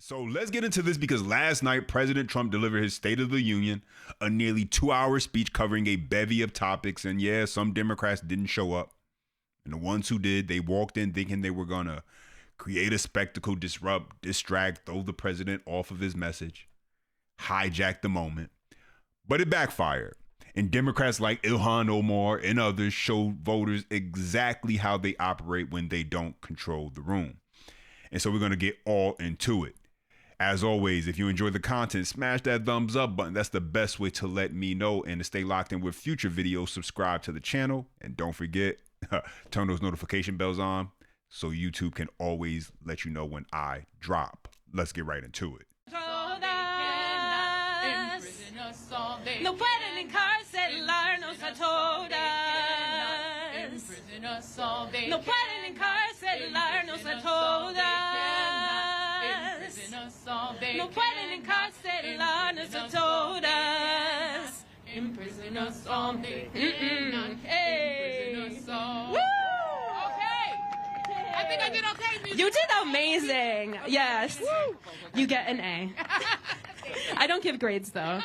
So let's get into this because last night, President Trump delivered his State of the Union, a nearly 2-hour speech covering a bevy of topics. And yeah, some Democrats didn't show up. And the ones who did, they walked in thinking they were going to create a spectacle, disrupt, distract, throw the president off of his message, hijack the moment. But it backfired. And Democrats like Ilhan, Omar, and others show voters exactly how they operate when they don't control the room. And so we're going to get all into it. As always, if you enjoy the content, smash that thumbs up button. That's the best way to let me know. And to stay locked in with future videos, subscribe to the channel. And don't forget, turn those notification bells on so YouTube can always let you know when I drop. Let's get right into it. No pueden encarcelarnos a todas. No pueden encarcelarnos a todas. No pueden encarcelarnos a todas. Imprison us all day. Hey. Woo! Okay. I think I did okay. Music. You did amazing. Yes. Woo. You get an A. I don't give grades though.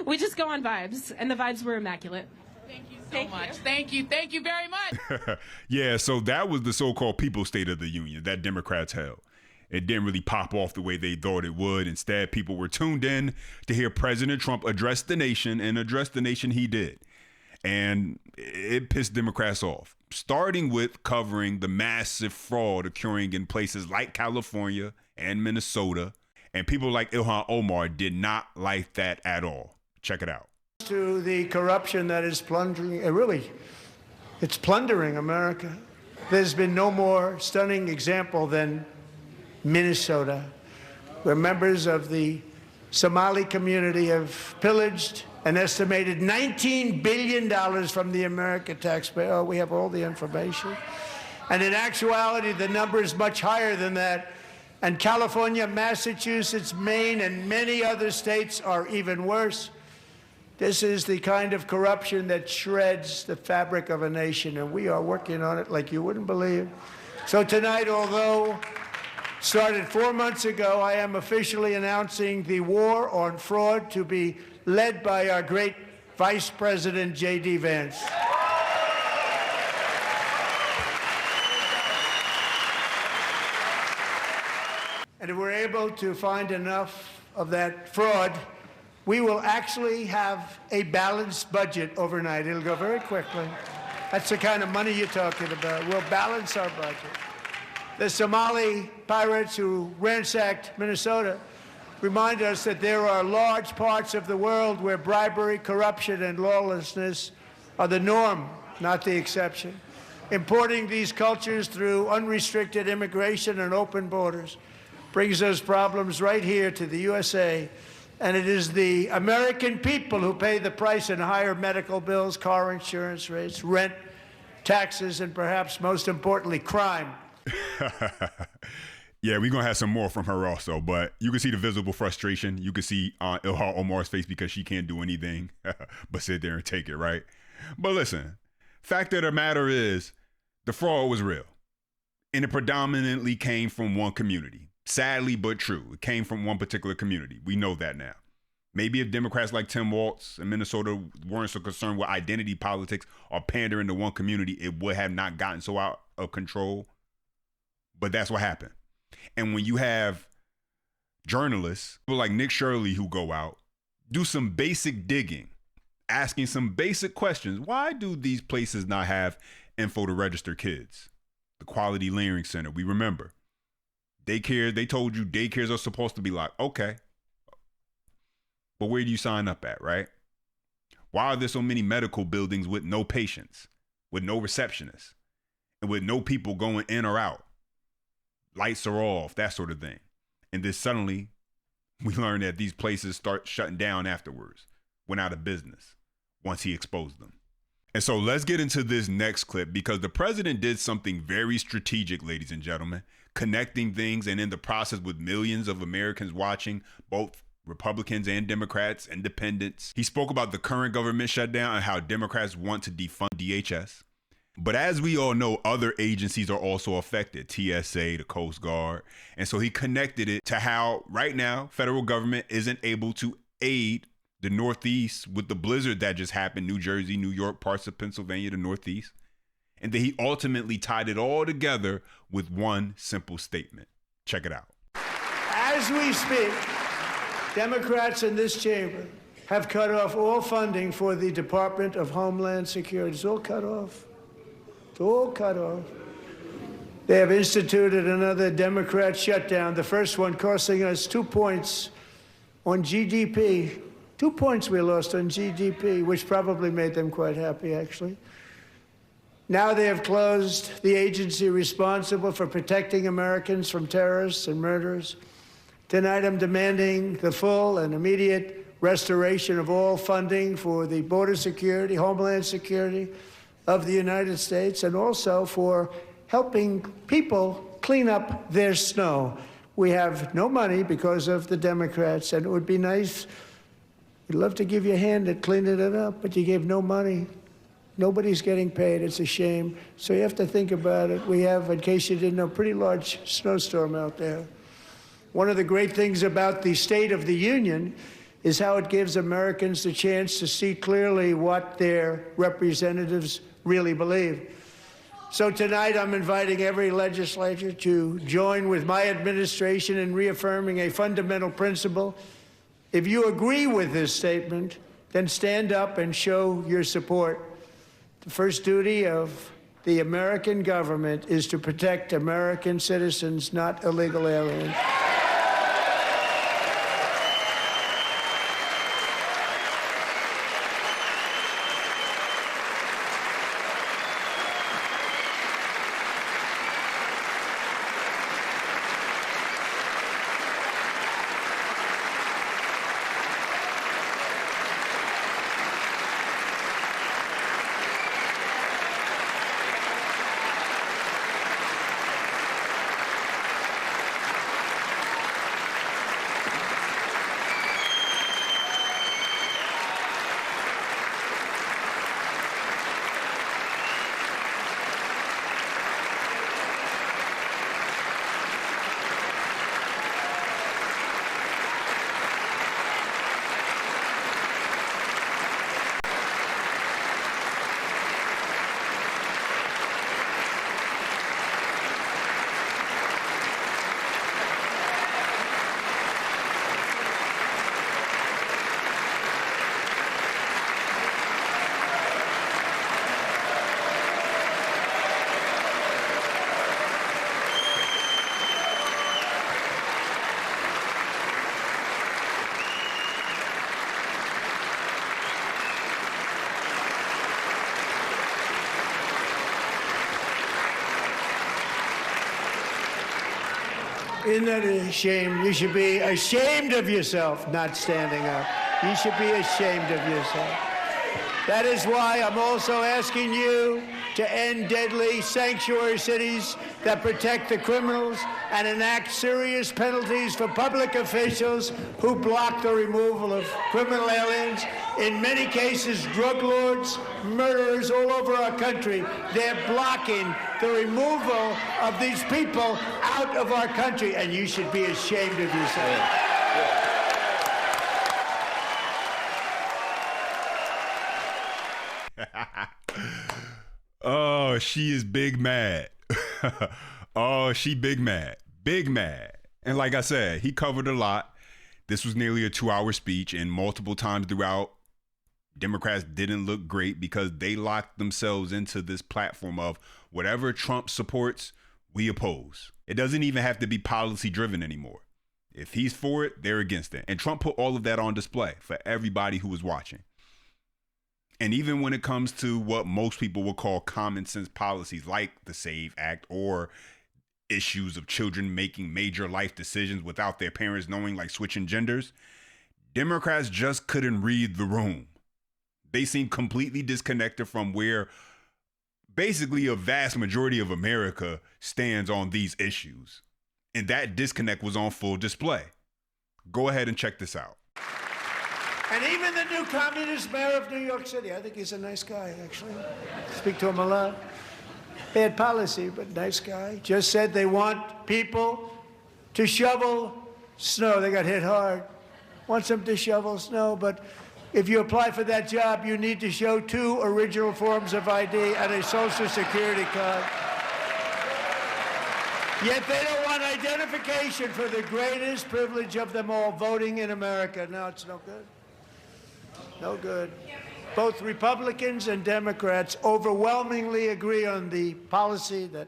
We just go on vibes, and the vibes were immaculate. Thank you so much. Thank you very much. Yeah, so that was the so-called People's State of the Union that Democrats held. It didn't really pop off the way they thought it would. Instead, people were tuned in to hear President Trump address the nation, and address the nation he did. And it pissed Democrats off, starting with covering the massive fraud occurring in places like California and Minnesota. And people like Ilhan Omar did not like that at all. Check it out. To the corruption that is plundering, it's plundering America. There's been no more stunning example than Minnesota, where members of the Somali community have pillaged an estimated $19 billion from the American taxpayer. Oh, we have all the information. And in actuality, the number is much higher than that. And California, Massachusetts, Maine, and many other states are even worse. This is the kind of corruption that shreds the fabric of a nation, and we are working on it like you wouldn't believe. So tonight, although started 4 months ago, I am officially announcing the war on fraud to be led by our great Vice President, J.D. Vance. And if we're able to find enough of that fraud, we will actually have a balanced budget overnight. It'll go very quickly. That's the kind of money you're talking about. We'll balance our budget. The Somali pirates who ransacked Minnesota remind us that there are large parts of the world where bribery, corruption, and lawlessness are the norm, not the exception. Importing these cultures through unrestricted immigration and open borders brings those problems right here to the USA, and it is the American people who pay the price in higher medical bills, car insurance rates, rent, taxes, and perhaps most importantly, crime. Yeah, we're going to have some more from her also, but you can see the visible frustration. You can see Ilhan Omar's face because she can't do anything but sit there and take it, right? But listen, fact of the matter is the fraud was real, and it predominantly came from one community. Sadly, but true. It came from one particular community. We know that now. Maybe if Democrats like Tim Walz in Minnesota weren't so concerned with identity politics or pandering to one community, it would have not gotten so out of control. But that's what happened. And when you have journalists, people like Nick Shirley, who go out, do some basic digging, asking some basic questions. Why do these places not have info to register kids? The Quality Learning Center, we remember. Daycare, they told you daycares are supposed to be like, okay. But where do you sign up at, right? Why are there so many medical buildings with no patients, with no receptionists, and with no people going in or out? Lights are off, that sort of thing. And then suddenly, we learn that these places start shutting down afterwards, went out of business once he exposed them. And so let's get into this next clip because the president did something very strategic, ladies and gentlemen, connecting things and in the process with millions of Americans watching, both Republicans and Democrats, independents. He spoke about the current government shutdown and how Democrats want to defund DHS. But as we all know, other agencies are also affected, TSA, the Coast Guard. And so he connected it to how right now federal government isn't able to aid the Northeast with the blizzard that just happened, New Jersey, New York, parts of Pennsylvania, the Northeast. And then he ultimately tied it all together with one simple statement. Check it out. As we speak, Democrats in this chamber have cut off all funding for the Department of Homeland Security. It's all cut off. It's all cut off. They have instituted another Democrat shutdown, the first one costing us 2 points on GDP. 2 points we lost on GDP, which probably made them quite happy, actually. Now they have closed the agency responsible for protecting Americans from terrorists and murderers. Tonight I'm demanding the full and immediate restoration of all funding for the border security, homeland security of the United States, and also for helping people clean up their snow. We have no money because of the Democrats, and it would be nice. We'd love to give you a hand at cleaning it up, but you gave no money. Nobody's getting paid. It's a shame. So you have to think about it. We have, in case you didn't know, a pretty large snowstorm out there. One of the great things about the State of the Union is how it gives Americans the chance to see clearly what their representatives really believe. So tonight I'm inviting every legislator to join with my administration in reaffirming a fundamental principle. If you agree with this statement, then stand up and show your support. The first duty of the American government is to protect American citizens, not illegal aliens. Isn't that a shame? You should be ashamed of yourself not standing up. You should be ashamed of yourself. That is why I'm also asking you to end deadly sanctuary cities that protect the criminals and enact serious penalties for public officials who block the removal of criminal aliens. In many cases, drug lords, murderers all over our country, they're blocking the removal of these people out of our country, and you should be ashamed of yourself. Oh, she is big mad. Oh, she big mad. Big mad. And like I said, he covered a lot. This was nearly a 2-hour speech, and multiple times throughout, Democrats didn't look great because they locked themselves into this platform of whatever Trump supports, we oppose. It doesn't even have to be policy driven anymore. If he's for it, they're against it. And Trump put all of that on display for everybody who was watching. And even when it comes to what most people would call common sense policies like the SAVE Act or issues of children making major life decisions without their parents knowing, like switching genders, Democrats just couldn't read the room. They seem completely disconnected from where basically a vast majority of America stands on these issues. And that disconnect was on full display. Go ahead and check this out. And even the new communist mayor of New York City, I think he's a nice guy, actually. Speak to him a lot. Bad policy, but nice guy. Just said they want people to shovel snow. They got hit hard. Wants them to shovel snow, but if you apply for that job, you need to show 2 original forms of ID and a Social Security card. Yet they don't want identification for the greatest privilege of them all, voting in America. No, it's no good. No good. Both Republicans and Democrats overwhelmingly agree on the policy that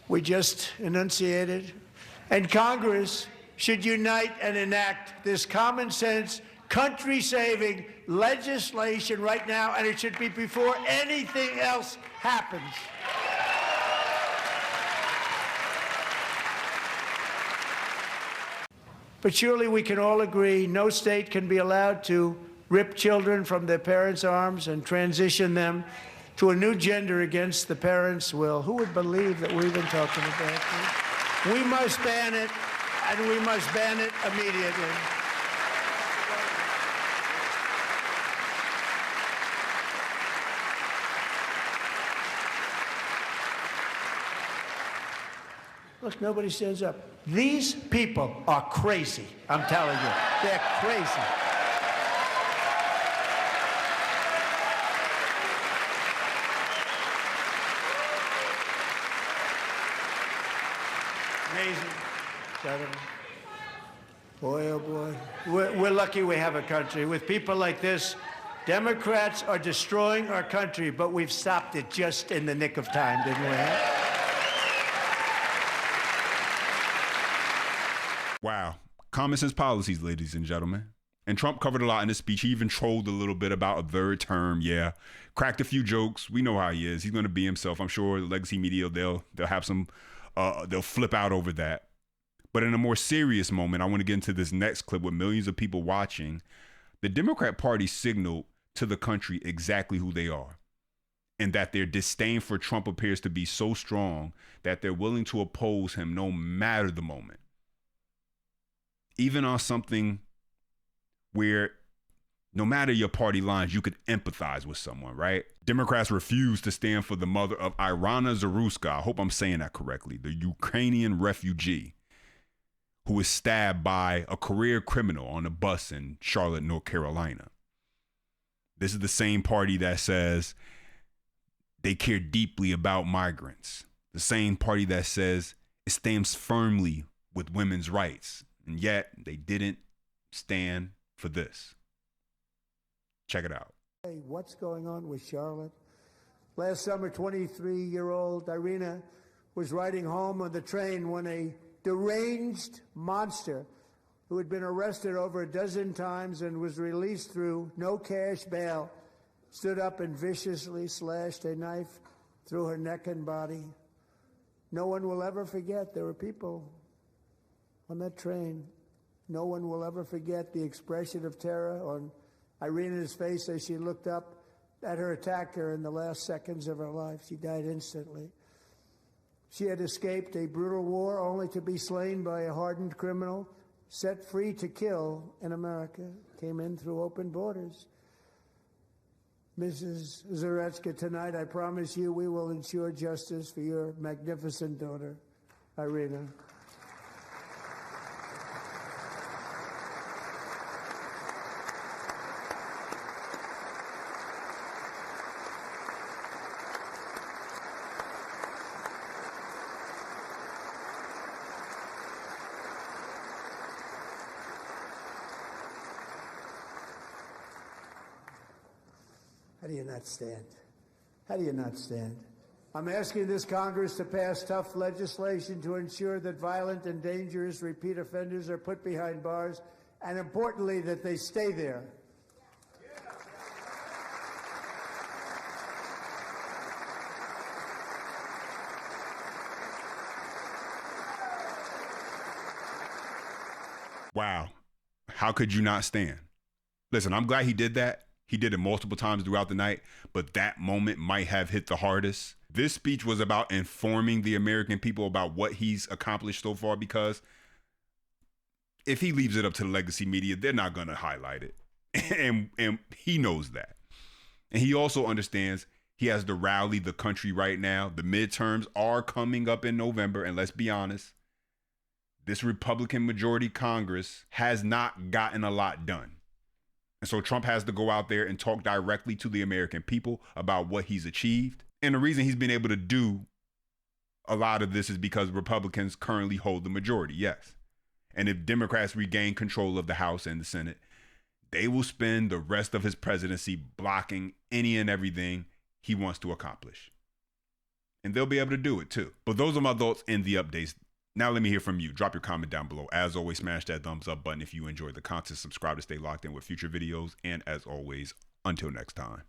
we just enunciated. And Congress should unite and enact this common sense, country-saving legislation right now, and it should be before anything else happens. But surely we can all agree no state can be allowed to rip children from their parents' arms and transition them to a new gender against the parents' will. Who would believe that we've been talking about this? We must ban it, and we must ban it immediately. Look, nobody stands up. These people are crazy, I'm telling you. They're crazy. Amazing. Incredible. Boy, oh boy. We're lucky we have a country. With people like this, Democrats are destroying our country, but we've stopped it just in the nick of time, didn't we? Wow. Common sense policies, ladies and gentlemen. And Trump covered a lot in his speech. He even trolled a little bit about a third term. Yeah. Cracked a few jokes. We know how he is. He's going to be himself. I'm sure the legacy media, they'll have some, they'll flip out over that. But in a more serious moment, I want to get into this next clip with millions of people watching. The Democrat Party signaled to the country exactly who they are, and that their disdain for Trump appears to be so strong that they're willing to oppose him no matter the moment. Even on something where no matter your party lines, you could empathize with someone, right? Democrats refuse to stand for the mother of Irina Zaruska. I hope I'm saying that correctly. The Ukrainian refugee who was stabbed by a career criminal on a bus in Charlotte, North Carolina. This is the same party that says they care deeply about migrants. The same party that says it stands firmly with women's rights. And yet they didn't stand for this. Check it out. Hey, what's going on with Charlotte? Last summer, 23-year-old Irina was riding home on the train when a deranged monster who had been arrested over a dozen times and was released through no cash bail stood up and viciously slashed a knife through her neck and body. No one will ever forget there were people on that train. No one will ever forget the expression of terror on Irina's face as she looked up at her attacker in the last seconds of her life. She died instantly. She had escaped a brutal war only to be slain by a hardened criminal, set free to kill in America, came in through open borders. Mrs. Zaretska, tonight I promise you we will ensure justice for your magnificent daughter, Irina. How do you not stand? How do you not stand? I'm asking this Congress to pass tough legislation to ensure that violent and dangerous repeat offenders are put behind bars, and importantly, that they stay there. Wow. How could you not stand? Listen, I'm glad he did that. He did it multiple times throughout the night, but that moment might have hit the hardest. This speech was about informing the American people about what he's accomplished so far, because if he leaves it up to the legacy media, they're not going to highlight it. And he knows that. And he also understands He has to rally the country right now. The midterms are coming up in November, and let's be honest, this Republican majority Congress has not gotten a lot done. And so Trump has to go out there and talk directly to the American people about what he's achieved. And the reason he's been able to do a lot of this is because Republicans currently hold the majority, yes. And if Democrats regain control of the House and the Senate, they will spend the rest of his presidency blocking any and everything he wants to accomplish. And they'll be able to do it too. But those are my thoughts and the updates. Now let me hear from you. Drop your comment down below. As always, smash that thumbs up button if you enjoy the content. Subscribe to stay locked in with future videos. And as always, until next time.